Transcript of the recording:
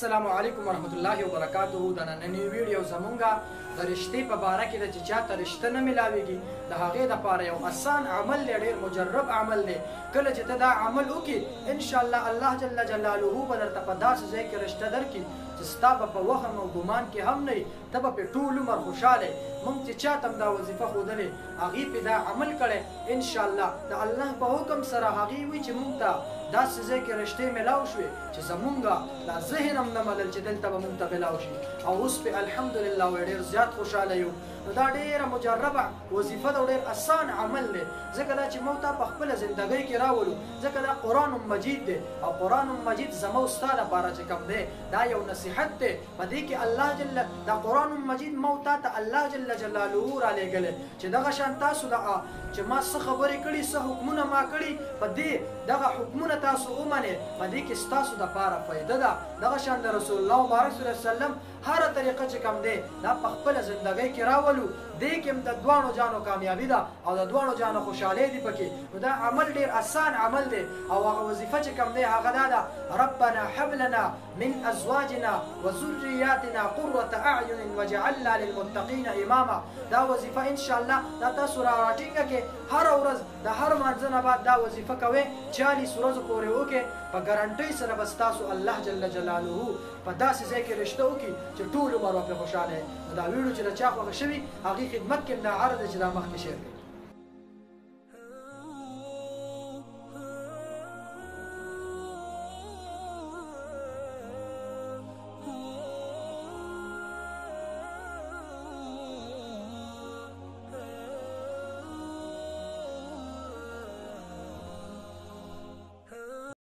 السلام علیکم ورحمت الله وبرکاته. د نننۍ ویډیو زمونږه د رشتې په باره کې ده چې چاته رشته نه میلاویږي د هغې دپاره یو اسان عمل دی، ډېر مجرب عمل دی. کله چې ته دا عمل وکړي انشاءالله الله جل جلاله به درته په داسې ځای کې رشته درکړي چې ستا به په وهم او ګمان کې هم نه وي، ته به پرې ټول عمر خوشحاله یې. موږ چې چاته هم دا وظیفه ښودلې هغې پرې دا عمل کړی انشاءالله د الله په حکم سره هغې وایي چې موږ ته داسې ځای کې رشتې میلاو شوې چې زمونږ دا ذهن هم نه منل چې دلته به موږ ته میلاو شي، او اوس پرې الحمدلله وایي ډېر زیات خوشحاله یو. نو دا ډېره مجربه وظیفه ده او ډېر اسان عمل دی، ځکه دا چې موږ ته په خپله زندګۍ کې راولو، ځکه دا قرآن مجید دی او قرآن مجید زما او ستا لپاره چې کوم دی دا یو نصیحت دی. په دې کې الله جل دا قرآن مجید ما او تا ته الله جل جلاله رالیږلی چې دغه شان تاسو چې ما څه خبرې کړي څه حکمونه ما کړي په دې دغه حکمونه تاسو ومنئ، په دې کې ستاسو دپاره فایده ده. دغه شان د رسول الله مبارک صلی الله علیه وسلم هره طریقه چې کوم دی دا په خپله زندګۍ کې راولو، دې کې هم د دواړو جانو کامیابي ده او د دواړو جانو خوشحالۍ دي پکې. نو دا عمل ډېر اسان عمل دی او هغه وظیفه چې کوم دی هغه دا ده: ربنا هب لنا من ازواجنا وذریاتنا قرة اعین وجعلنا للمتقین اماما. دا وظیفه انشاءالله دا تاسو راټینګه کې هره ورځ د هر مانځه نه بعد دا وظیفه کوئ 40 ورځو پورې وکړئ، په ګارنټۍ سره به ستاسو الله جل جلاله په داسې ځای کې رشته وکړي چې ټول عمر به پرې خوشحاله یې. نو دا ویډیو چې د چا خوښه شوي هغې خدمت کې دا عرض دی چې دا مخکې شیر کړئ.